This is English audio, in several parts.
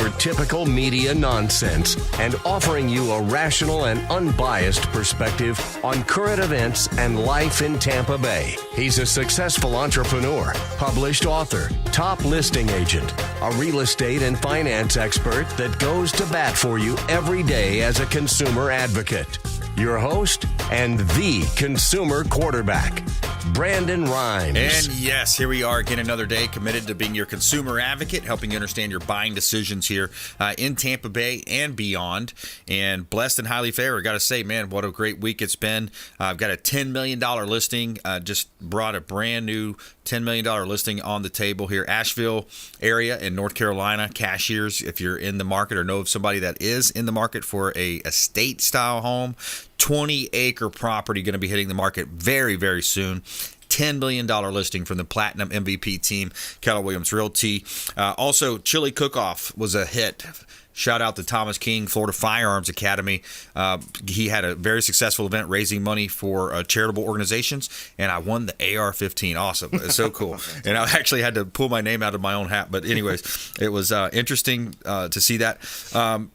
your typical media nonsense and offering you a rational and unbiased perspective on current events and life in Tampa Bay. He's a successful entrepreneur, published author, top listing agent, a real estate and finance expert that goes to bat for you every day as a consumer advocate. Your host and the consumer quarterback, Brandon Rhymes. And yes, here we are again another day, committed to being your consumer advocate, helping you understand your buying decisions here in Tampa Bay and beyond. And blessed and highly favored. Got to say, man, what a great week it's been. I've got a $10 million listing. Just brought a brand new $10 million listing on the table here. Asheville area in North Carolina. Cashiers, if you're in the market or know of somebody that is in the market for a estate style home, 20-acre property going to be hitting the market very, very soon. $10 million listing from the Platinum MVP team, Keller Williams Realty. Also, Chili Cook-Off was a hit. Shout out to Thomas King, Florida Firearms Academy. He had a very successful event raising money for charitable organizations, and I won the AR-15. Awesome. It's so cool. And I actually had to pull my name out of my own hat. But anyways, it was interesting to see that.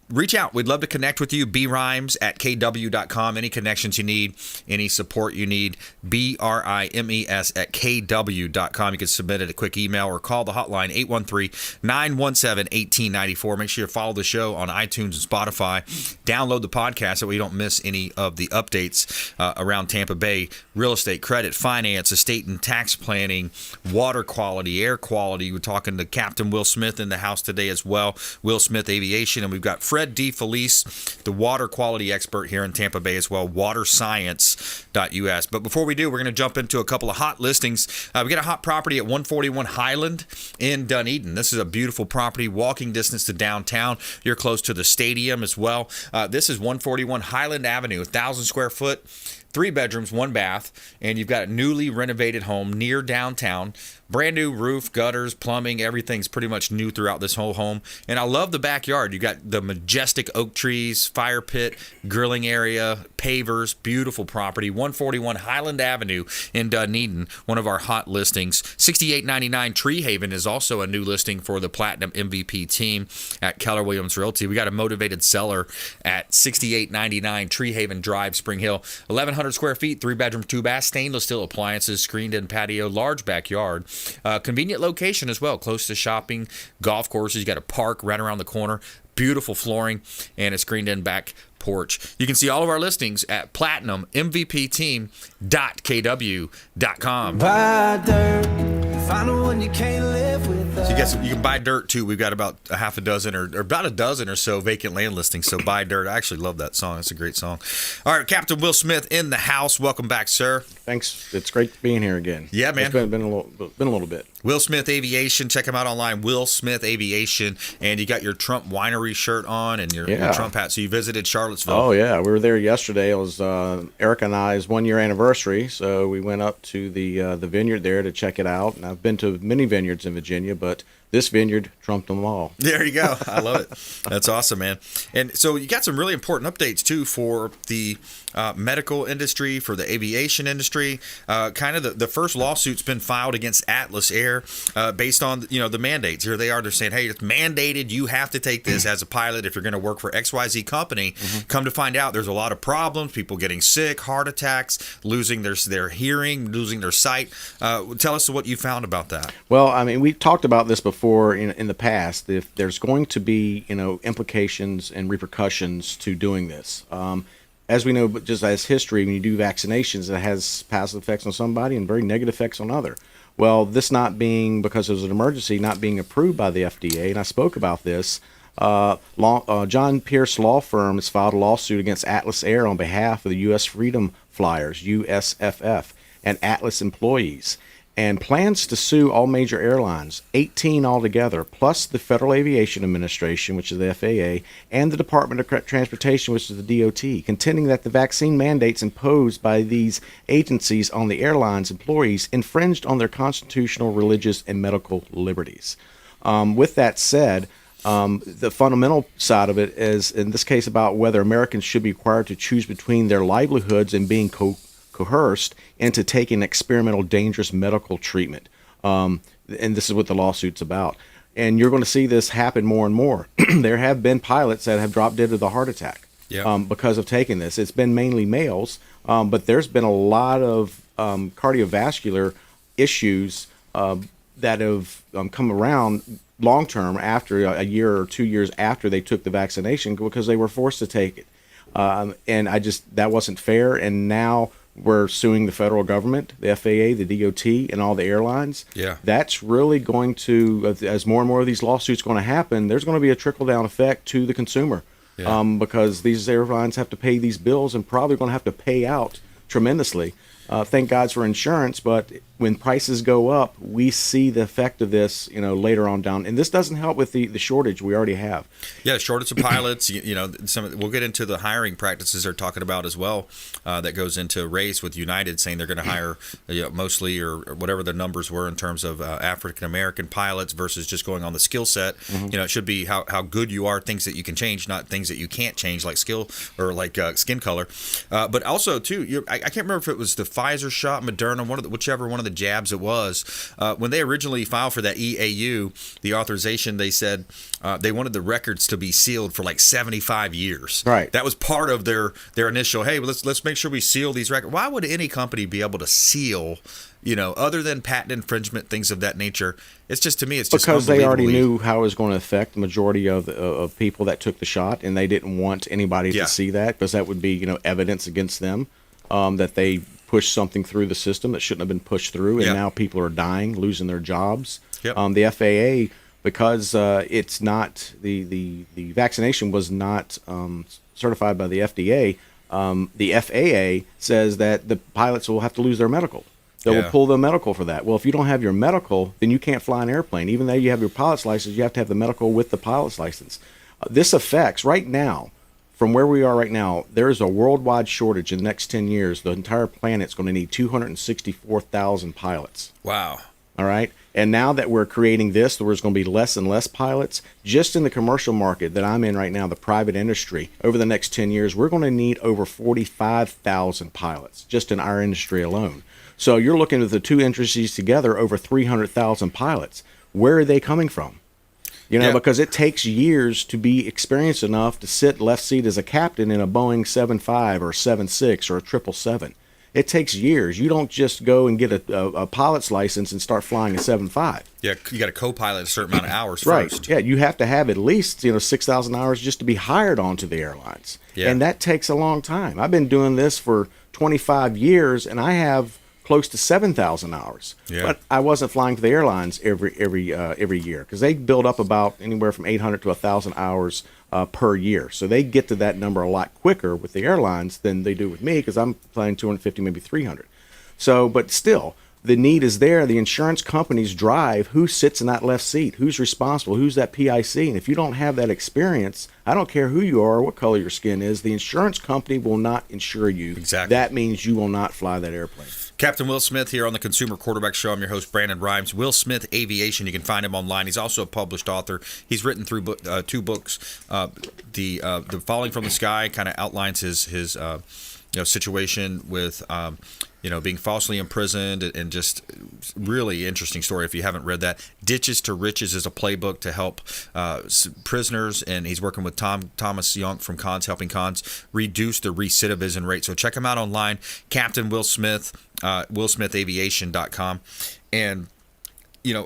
Reach out. We'd love to connect with you. brimes@kw.com. Any connections you need, any support you need, brimes@kw.com. You can submit it a quick email or call the hotline, 813-917-1894. Make sure you follow the show on iTunes and Spotify. Download the podcast so you don't miss any of the updates around Tampa Bay real estate, credit, finance, estate and tax planning, water quality, air quality. We're talking to Captain Will Smith in the house today as well. Will Smith Aviation, and we've got Fred Defelice, the water quality expert here in Tampa Bay as well. Waterscience.us. But before we do, we're going to jump into a couple of hot listings. We got a hot property at 141 Highland in Dunedin. This is a beautiful property, walking distance to downtown. You're close to the stadium as well. This is 141 Highland Avenue, 1,000 square foot, 3 bedrooms, 1 bath, and you've got a newly renovated home near downtown. Brand new roof, gutters, plumbing, everything's pretty much new throughout this whole home. And I love the backyard. You got the majestic oak trees, fire pit, grilling area, pavers, beautiful property. 141 Highland Avenue in Dunedin, one of our hot listings. 6899 Tree Haven is also a new listing for the Platinum MVP team at Keller Williams Realty. We got a motivated seller at 6899 Tree Haven Drive, Spring Hill. 1,100 square feet, 3 bedroom, 2 bath, stainless steel appliances, screened in patio, large backyard. Convenient location as well, close to shopping, golf courses. You got a park right around the corner, beautiful flooring, and a screened in back porch. You can see all of our listings at platinummvpteam.kw.com. Buy dirt, find one you can't live with. So you can buy dirt too. We've got about a half a dozen or about a dozen or so vacant land listings. So buy dirt. I actually love that song. It's a great song. All right, Captain Will Smith in the house. Welcome back, sir. Thanks. It's great being here again. Yeah, man. It's been a little bit. Will Smith Aviation. Check him out online. Will Smith Aviation. And you got your Trump winery shirt on and your Trump hat. So you visited Charlottesville. Oh yeah, we were there yesterday. It was Eric and I's 1-year anniversary. So we went up to the vineyard there to check it out. And I've been to many vineyards in Virginia, but this vineyard trumped them all. There you go. I love it. That's awesome, man. And so you got some really important updates, too, for the medical industry, for the aviation industry. Kind of the first lawsuit's been filed against Atlas Air based on, the mandates. Here they are. They're saying, hey, it's mandated. You have to take this as a pilot if you're going to work for XYZ company. Mm-hmm. Come to find out, there's a lot of problems, people getting sick, heart attacks, losing their hearing, losing their sight. Tell us what you found about that. Well, I mean, we talked about this before in the past. If there's going to be, implications and repercussions to doing this. As we know, just as history, when you do vaccinations, it has positive effects on somebody and very negative effects on other. Well, this not being, because it was an emergency, not being approved by the FDA, and I spoke about this, John Pierce Law Firm has filed a lawsuit against Atlas Air on behalf of the U.S. Freedom Flyers, USFF, and Atlas employees, and plans to sue all major airlines, 18 altogether, plus the Federal Aviation Administration, which is the FAA, and the Department of Transportation, which is the DOT, contending that the vaccine mandates imposed by these agencies on the airlines' employees infringed on their constitutional, religious, and medical liberties. With that said, the fundamental side of it is, in this case, about whether Americans should be required to choose between their livelihoods and being coerced into taking experimental dangerous medical treatment. And this is what the lawsuit's about. And you're going to see this happen more and more. There have been pilots that have dropped dead of the heart attack because of taking this. It's been mainly males, but there's been a lot of cardiovascular issues that have come around long term after a year or 2 years after they took the vaccination because they were forced to take it. And that wasn't fair. And now we're suing the federal government, the FAA, the DOT, and all the airlines. Yeah. That's really going to, as more and more of these lawsuits going to happen, there's going to be a trickle-down effect to the consumer because these airlines have to pay these bills and probably going to have to pay out tremendously. Thank God for insurance, but when prices go up, we see the effect of this, later on down. And this doesn't help with the shortage we already have. Yeah, shortage of pilots. We'll get into the hiring practices they're talking about as well. That goes into a race with United saying they're going to hire mostly or whatever the numbers were in terms of African American pilots versus just going on the skill set. It should be how good you are, things that you can change, not things that you can't change, like skill or like skin color. But also too, I can't remember if it was the Pfizer shot, Moderna, whichever one of the jabs it was. When they originally filed for that EAU, the authorization, they said they wanted the records to be sealed for like 75 years. Right. That was part of their initial, hey, let's make sure we seal these records. Why would any company be able to seal, other than patent infringement, things of that nature? It's just, to me, it's just because they already knew how it was going to affect the majority of people that took the shot, and they didn't want anybody to see that because that would be, evidence against them that they pushed something through the system that shouldn't have been pushed through, and now people are dying, losing their jobs. The FAA, because it's not the vaccination was not certified by the FDA. The FAA says that the pilots will have to lose their medical. They will pull the medical for that. Well, if you don't have your medical, then you can't fly an airplane. Even though you have your pilot's license, you have to have the medical with the pilot's license. This affects right now. From where we are right now, there is a worldwide shortage in the next 10 years. The entire planet's going to need 264,000 pilots. Wow. All right. And now that we're creating this, there's going to be less and less pilots. Just in the commercial market that I'm in right now, the private industry, over the next 10 years, we're going to need over 45,000 pilots just in our industry alone. So you're looking at the two industries together, over 300,000 pilots. Where are they coming from? Because it takes years to be experienced enough to sit left seat as a captain in a Boeing 757 or 76 or a 777. It takes years. You don't just go and get a pilot's license and start flying a 757. Yeah, you got to co-pilot a certain amount of hours right. first. Yeah, you have to have at least 6,000 hours just to be hired onto the airlines. Yeah. And that takes a long time. I've been doing this for 25 years, and I have close to 7,000 hours. Yeah. But I wasn't flying for the airlines every year because they build up about anywhere from 800 to 1,000 hours per year. So they get to that number a lot quicker with the airlines than they do with me because I'm flying 250, maybe 300. So, but still, the need is there. The insurance companies drive who sits in that left seat, who's responsible, who's that PIC. And if you don't have that experience, I don't care who you are or what color your skin is, the insurance company will not insure you. Exactly. That means you will not fly that airplane. Captain Will Smith here on the Consumer Quarterback Show. I'm your host, Brandon Rhymes. Will Smith Aviation. You can find him online. He's also a published author. He's written through two books. The Falling from the Sky kind of outlines his situation with being falsely imprisoned, and just really interesting story if you haven't read that. Ditches to Riches is a playbook to help prisoners, and he's working with Thomas Young from Cons, helping Cons reduce the recidivism rate. So check him out online, Captain Will Smith, WillSmithAviation.com. And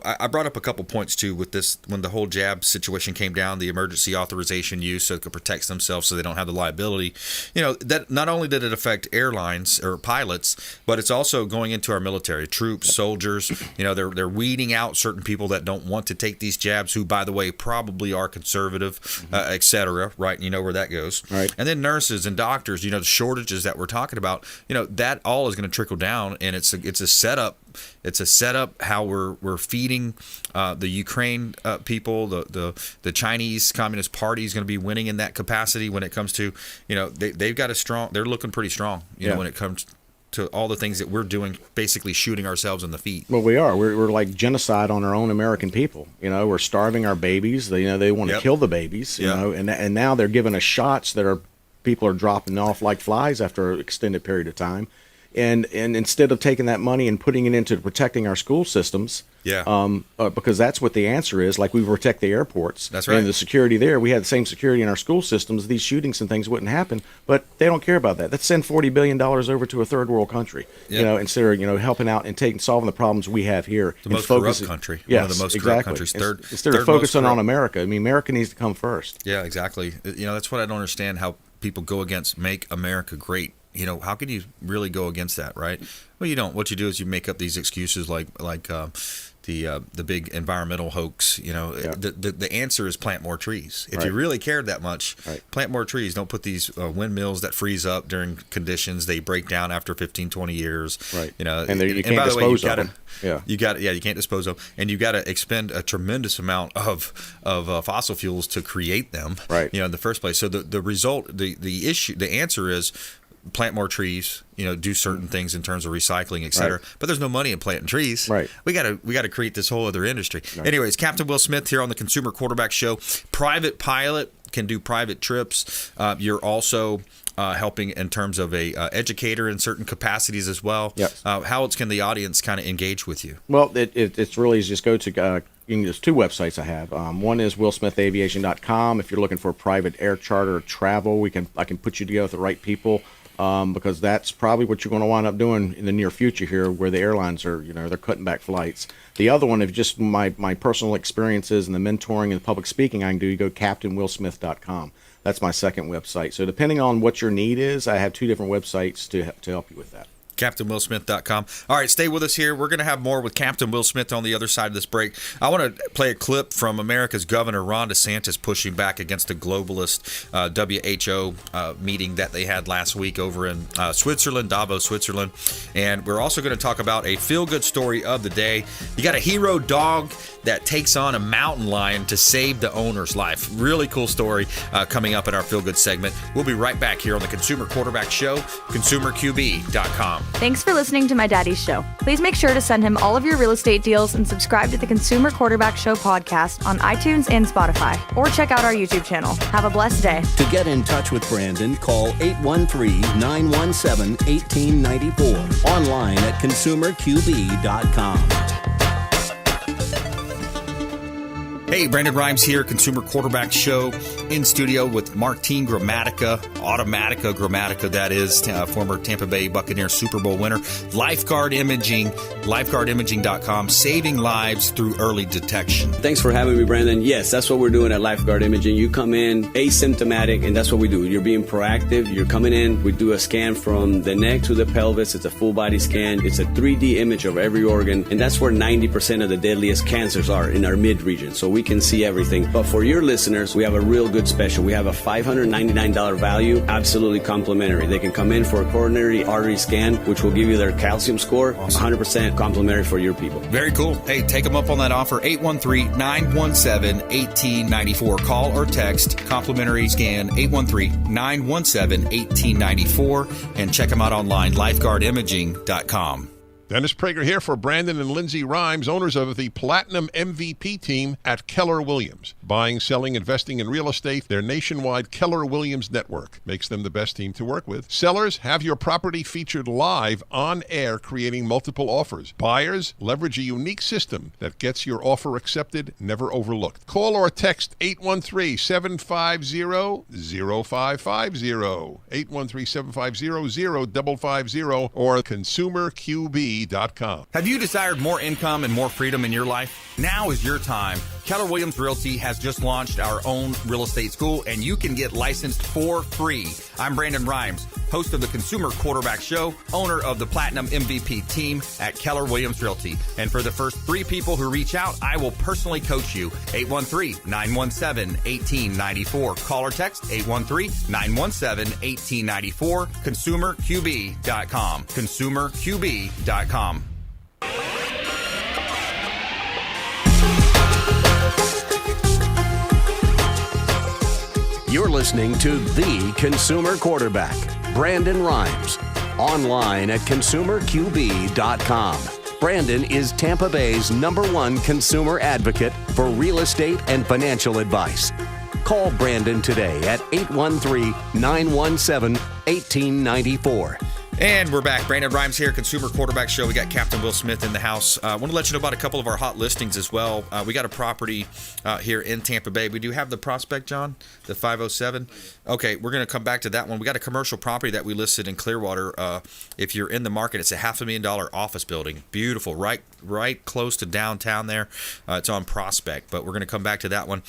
I brought up a couple points too with this when the whole jab situation came down, the emergency authorization use so it could protect themselves so they don't have the liability. That not only did it affect airlines or pilots, but it's also going into our military, troops, soldiers. They're weeding out certain people that don't want to take these jabs, who, by the way, probably are conservative, etc. Right? You know where that goes. Right. And then nurses and doctors. The shortages that we're talking about. That all is going to trickle down, and it's a setup. It's a setup how we're feeding the Ukraine people. The Chinese Communist Party is going to be winning in that capacity when it comes to they've got a strong. They're looking pretty strong. When it comes to all the things that we're doing, basically shooting ourselves in the feet. Well, we are. We're like genocide on our own American people. We're starving our babies. They want to kill the babies. And now they're giving us shots that people are dropping off like flies after an extended period of time. And instead of taking that money and putting it into protecting our school systems, because that's what the answer is. Like we protect the airports, that's right, and the security there. We had the same security in our school systems. These shootings and things wouldn't happen, but they don't care about that. Let's send $40 billion over to a third world country, instead of helping out and solving the problems we have here. The most corrupt country, one of the most corrupt countries. Instead of focusing on America, I mean, America needs to come first. Yeah, exactly. That's what I don't understand, how people go against "Make America Great." How can you really go against that, right? Well, you don't. What you do is you make up these excuses like the big environmental hoax. The answer is plant more trees. If you really cared that much, plant more trees. Don't put these windmills that freeze up during conditions they break down after 15, 20 years. Right. And you can't dispose of them. You can't dispose of them, and you got to expend a tremendous amount of fossil fuels to create them. Right. In the first place. So the result, the issue, the answer is plant more trees, do certain things in terms of recycling, et cetera. But there's no money in planting trees. Right. We got to create this whole other industry. Right. Anyways, Captain Will Smith here on the Consumer Quarterback Show. Private pilot, can do private trips. You're also helping in terms of a educator in certain capacities as well. Yes. How else can the audience kind of engage with you? Well, it's really easy. Just go to there's two websites I have. One is willsmithaviation.com. If you're looking for private air charter travel, I can put you together with the right people. Because that's probably what you're going to wind up doing in the near future here, where the airlines are, they're cutting back flights. The other one, if just my personal experiences and the mentoring and the public speaking I can do, you go to CaptainWillSmith.com. That's my second website. So depending on what your need is, I have two different websites to help you with that. CaptainWillSmith.com. All right, stay with us here. We're going to have more with Captain Will Smith on the other side of this break. I want to play a clip from America's Governor Ron DeSantis pushing back against the globalist WHO meeting that they had last week over in Switzerland, Davos, Switzerland. And we're also going to talk about a feel-good story of the day. You got a hero dog that takes on a mountain lion to save the owner's life. Really cool story coming up in our feel-good segment. We'll be right back here on the Consumer Quarterback Show, ConsumerQB.com. Thanks for listening to my daddy's show. Please make sure to send him all of your real estate deals and subscribe to the Consumer Quarterback Show podcast on iTunes and Spotify, or check out our YouTube channel. Have a blessed day. To get in touch with Brandon, call 813-917-1894. Online at ConsumerQB.com. Hey, Brandon Rhymes here, Consumer Quarterback Show, in studio with Martin Gramatica, that is, former Tampa Bay Buccaneer Super Bowl winner. Lifeguard Imaging, lifeguardimaging.com, saving lives through early detection. Thanks for having me, Brandon. Yes, that's what we're doing at Lifeguard Imaging. You come in asymptomatic, and that's what we do. You're being proactive. You're coming in. We do a scan from the neck to the pelvis. It's a full body scan. It's a 3D image of every organ, and that's where 90% of the deadliest cancers are, in our mid region. So we can see everything. But for your listeners, we have a real good special. We have a $599 value, absolutely complimentary. They can come in for a coronary artery scan, which will give you their calcium score, 100% complimentary for your people. Very cool. Hey, take them up on that offer, 813-917-1894. Call or text, complimentary scan, 813-917-1894, and check them out online, lifeguardimaging.com. Dennis Prager here for Brandon and Lindsay Rhymes, owners of the Platinum MVP team at Keller Williams. Buying, selling, investing in real estate, their nationwide Keller Williams network makes them the best team to work with. Sellers, have your property featured live on air, creating multiple offers. Buyers, leverage a unique system that gets your offer accepted, never overlooked. Call or text 813-750-0550, 813-750-0550, or ConsumerQB.com. Have you desired more income and more freedom in your life? Now is your time. Keller Williams Realty has just launched our own real estate school, and you can get licensed for free. I'm Brandon Rhymes, host of the Consumer Quarterback Show, owner of the Platinum MVP team at Keller Williams Realty. And for the first 3 people who reach out, I will personally coach you. 813-917-1894. Call or text 813-917-1894. ConsumerQB.com. ConsumerQB.com. You're listening to The Consumer Quarterback, Brandon Rhymes, online at ConsumerQB.com. Brandon is Tampa Bay's #1 consumer advocate for real estate and financial advice. Call Brandon today at 813-917-1894. And we're back. Brandon Rhymes here, Consumer Quarterback Show. We got Captain Will Smith in the house. I want to let you know about a couple of our hot listings as well. We got a property here in Tampa Bay. We do have the prospect, John, the 507. Okay, we're going to come back to that one. We got a commercial property that we listed in Clearwater. If you're in the market, it's a $500,000 office building. Beautiful, right close to downtown there. It's on Prospect, but we're going to come back to that one.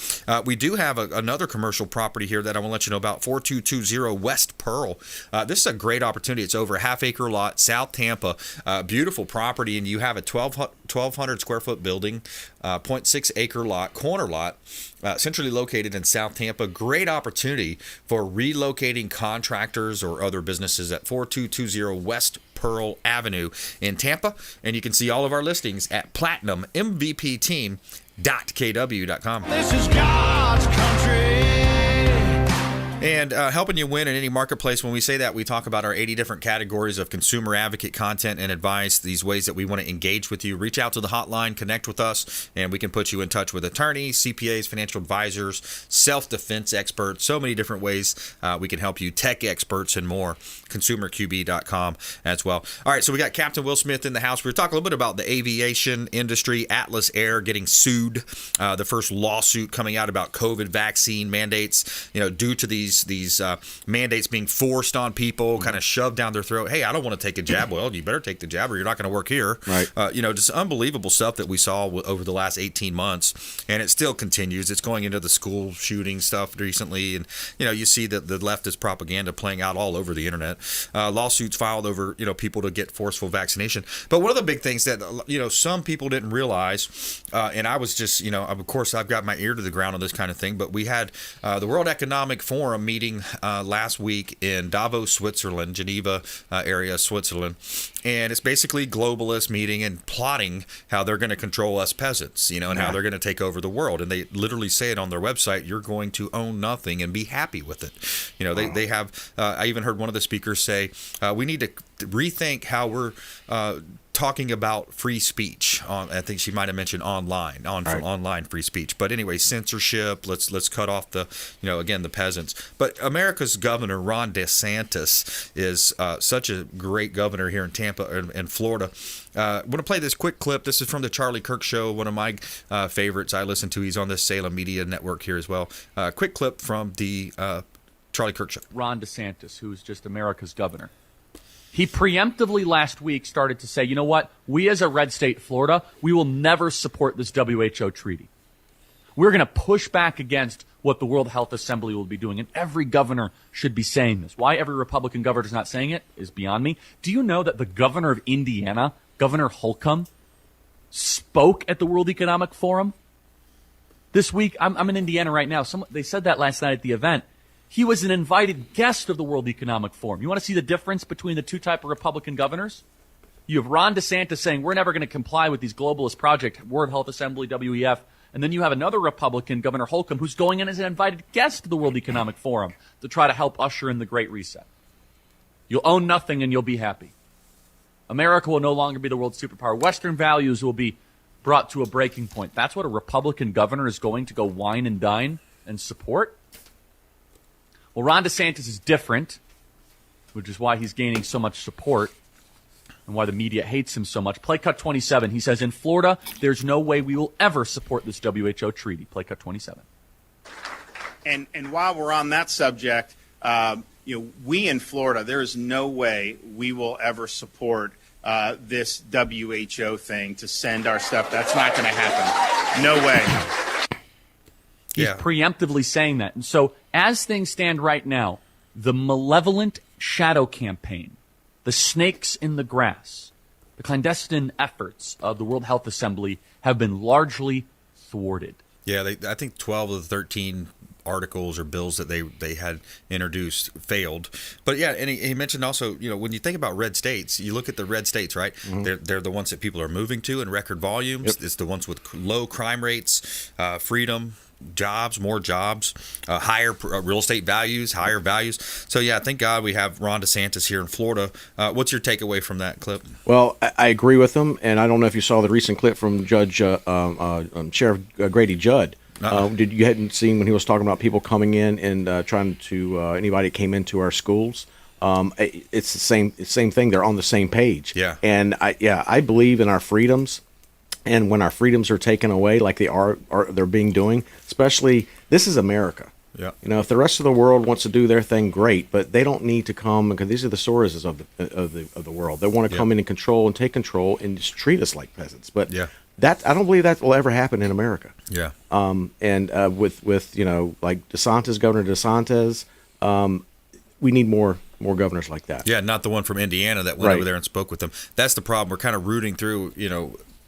We do have another commercial property here that I want to let you know about, 4220 West Pearl. This is a great opportunity. It's over a half-acre lot, South Tampa. Beautiful property, and you have a 1,200 square foot building, 0.6 acre lot, corner lot, centrally located in South Tampa. Great opportunity for relocating contractors or other businesses at 4220 West Pearl Avenue in Tampa. And you can see all of our listings at platinummvpteam.kw.com. This is God's country. And helping you win in any marketplace. When we say that, we talk about our 80 different categories of consumer advocate content and advice, these ways that we want to engage with you. Reach out to the hotline, connect with us, and we can put you in touch with attorneys, CPAs, financial advisors, self-defense experts, so many different ways we can help you, tech experts, and more. ConsumerQB.com as well. All right, so we got Captain Will Smith in the house. We were talking a little bit about the aviation industry, Atlas Air getting sued, the first lawsuit coming out about COVID vaccine mandates, due to these mandates being forced on people, kind of shoved down their throat. Hey, I don't want to take a jab. Well, you better take the jab or you're not going to work here. Right. Just unbelievable stuff that we saw over the last 18 months, and it still continues. It's going into the school shooting stuff recently, and you see the leftist propaganda playing out all over the internet. Lawsuits filed over people to get forceful vaccination. But one of the big things that some people didn't realize, and I was just of course I've got my ear to the ground on this kind of thing, but we had the World Economic Forum meeting last week in Davos, Switzerland, Geneva area, Switzerland, and it's basically globalist meeting and plotting how they're going to control us peasants, and how they're going to take over the world. And they literally say it on their website: you're going to own nothing and be happy with it. They have. I even heard one of the speakers say we need to rethink how we're talking about free speech. I think she might have mentioned online free speech. But anyway, censorship. Let's cut off the the peasants. But America's governor Ron DeSantis is such a great governor here in Tampa and Florida. I want to play this quick clip. This is from the Charlie Kirk Show, one of my favorites I listen to. He's on the Salem Media Network here as well. Quick clip from the Charlie Kirk Show. Ron DeSantis, who's just America's governor. He preemptively last week started to say, you know what, we as a red state, Florida, we will never support this WHO treaty. We're going to push back against what the World Health Assembly will be doing. And every governor should be saying this. Why every Republican governor is not saying it is beyond me. Do you know that the governor of Indiana, Governor Holcomb, spoke at the World Economic Forum? This week, I'm in Indiana right now. They said that last night at the event. He was an invited guest of the World Economic Forum. You want to see the difference between the two type of Republican governors? You have Ron DeSantis saying, we're never going to comply with these globalist projects, World Health Assembly, WEF. And then you have another Republican, Governor Holcomb, who's going in as an invited guest to the World Economic Forum to try to help usher in the Great Reset. You'll own nothing and you'll be happy. America will no longer be the world's superpower. Western values will be brought to a breaking point. That's what a Republican governor is going to go wine and dine and support? Well, Ron DeSantis is different, which is why he's gaining so much support and why the media hates him so much. Play cut 27. He says, in Florida, there's no way we will ever support this WHO treaty. Play cut 27. And while we're on that subject, we in Florida, there is no way we will ever support this WHO thing to send our stuff. That's not going to happen. No way. He's preemptively saying that. And so as things stand right now, the malevolent shadow campaign, the snakes in the grass, the clandestine efforts of the World Health Assembly have been largely thwarted. Yeah, I think 12 of the 13 articles or bills that they had introduced failed. But yeah, and he mentioned also, when you think about red states, you look at the red states, right? Mm-hmm. They're the ones that people are moving to in record volumes. Yep. It's the ones with low crime rates, freedom, jobs, more jobs, higher real estate values, higher values. So yeah, thank God we have Ron DeSantis here in Florida. What's your takeaway from that clip? Well, I agree with him, and I don't know if you saw the recent clip from Sheriff Grady Judd. You hadn't seen when he was talking about people coming in and trying to anybody that came into our schools It's the same thing. They're on the same page. Yeah. And I believe in our freedoms. And when our freedoms are taken away, like they're being doing, especially this is America. Yeah. If the rest of the world wants to do their thing, great, but they don't need to come because these are the Soroses of the world. They want to come in and take control and just treat us like peasants. But that I don't believe that will ever happen in America. Yeah. And with like Governor DeSantis, we need more governors like that. Yeah, not the one from Indiana that went over there and spoke with them. That's the problem. We're kind of rooting through,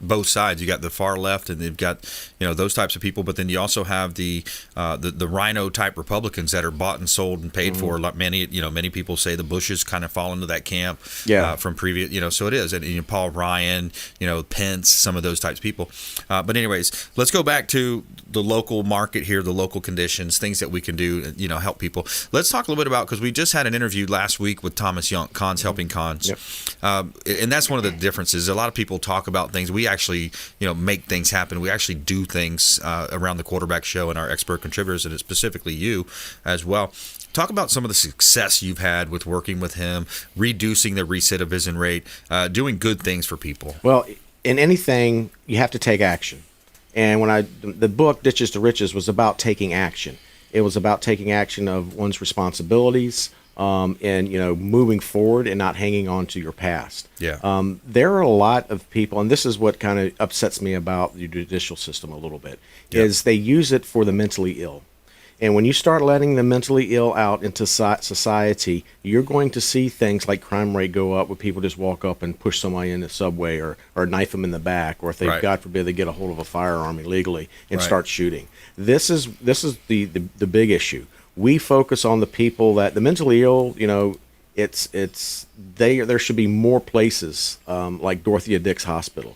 both sides. You got the far left, and they've got those types of people, but then you also have the rhino type Republicans that are bought and sold and paid for. Like many people say the Bushes kind of fall into that camp. From previous, so it is. And Paul Ryan, Pence, some of those types of people. But anyways, let's go back to the local market here, the local conditions, things that we can do, help people. Let's talk a little bit about, because we just had an interview last week with Thomas Young, Cons Helping Cons. And that's one of the differences. A lot of people talk about things. We actually, make things happen. We actually do things around the Quarterback Show and our expert contributors, and specifically you as well. Talk about some of the success you've had with working with him, reducing the recidivism rate, doing good things for people. Well, in anything, you have to take action. And the book Ditches to Riches was about taking action. It was about taking action of one's responsibilities, and moving forward and not hanging on to your past. There are a lot of people, and this is what kind of upsets me about the judicial system a little bit, is they use it for the mentally ill. And when you start letting the mentally ill out into society, you're going to see things like crime rate go up, where people just walk up and push somebody in the subway or knife them in the back, or if they, God forbid, they get a hold of a firearm illegally and start shooting. This is the big issue. We focus on the people that the mentally ill. There should be more places like Dorothea Dix Hospital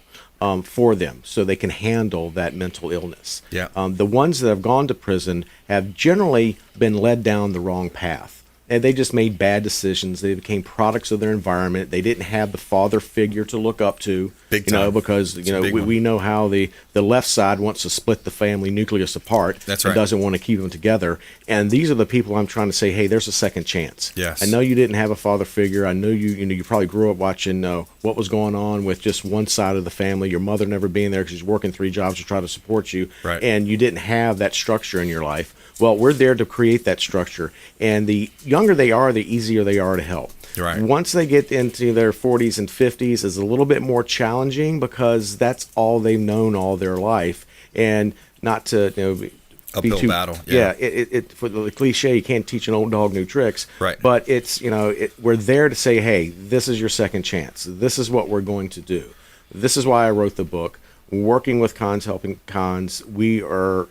for them, so they can handle that mental illness. The ones that have gone to prison have generally been led down the wrong path. And they just made bad decisions. They became products of their environment. They didn't have the father figure to look up to, because we know how the left side wants to split the family nucleus apart. That's and doesn't want to keep them together. And these are the people I'm trying to say, hey, there's a second chance. I know you didn't have a father figure. I know you probably grew up watching what was going on with just one side of the family. Your mother never being there because she's working 3 jobs to try to support you, and you didn't have that structure in your life. Well, we're there to create that structure, and the younger they are, the easier they are to help. Once they get into their 40s and 50s, is a little bit more challenging because that's all they've known all their life, and not to uphill battle. For the cliche, you can't teach an old dog new tricks. But it's we're there to say, hey, this is your second chance. This is what we're going to do. This is why I wrote the book. Working with Cons Helping Cons, we are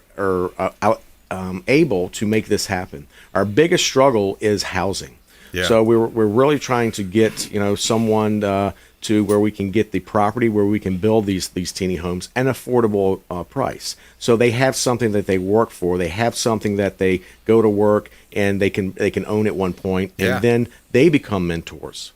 able to make this happen. Our biggest struggle is housing. So we're really trying to get someone to where we can get the property where we can build these teeny homes at an affordable price. So they have something that they work for. They have something that they go to work and they can own at one point, and then they become mentors.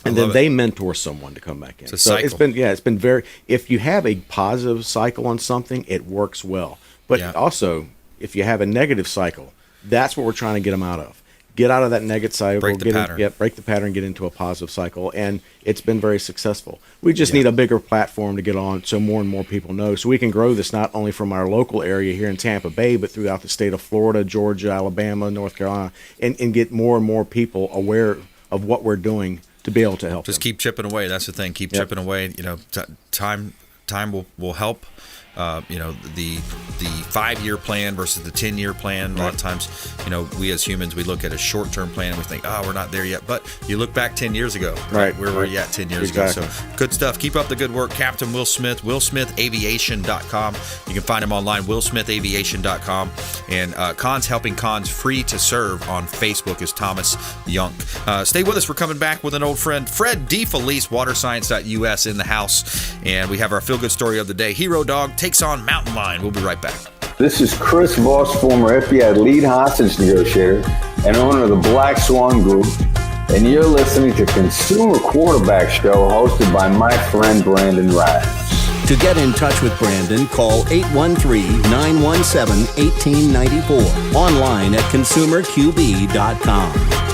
And then they mentor someone to come back in. It's a cycle. It's been very. If you have a positive cycle on something, it works well. But also, if you have a negative cycle, that's what we're trying to get them out of. Get out of that negative cycle, break the pattern, get into a positive cycle, and it's been very successful. We just need a bigger platform to get on, so more and more people know, so we can grow this not only from our local area here in Tampa Bay, but throughout the state of Florida, Georgia, Alabama, North Carolina, and get more and more people aware of what we're doing to be able to help. Just keep chipping away. That's the thing. Keep chipping away. Time will help. The 5-year plan versus the 10-year plan. A lot of times, we as humans, we look at a short-term plan and we think, we're not there yet. But you look back 10 years ago, where were you at 10 years ago? So good stuff. Keep up the good work. Captain Will Smith, WillSmithAviation.com. You can find him online, WillSmithAviation.com. And Cons Helping Cons, free to serve on Facebook, is Thomas Young. Stay with us. We're coming back with an old friend, Fred Defelice, WaterScience.us in the house. And we have our feel-good story of the day. Hero Dog takes on Mountain Lion. We'll be right back. This is Chris Voss, former FBI lead hostage negotiator and owner of the Black Swan Group, and you're listening to Consumer Quarterback Show hosted by my friend Brandon Ryan. To get in touch with Brandon, call 813-917-1894. Online at consumerqb.com.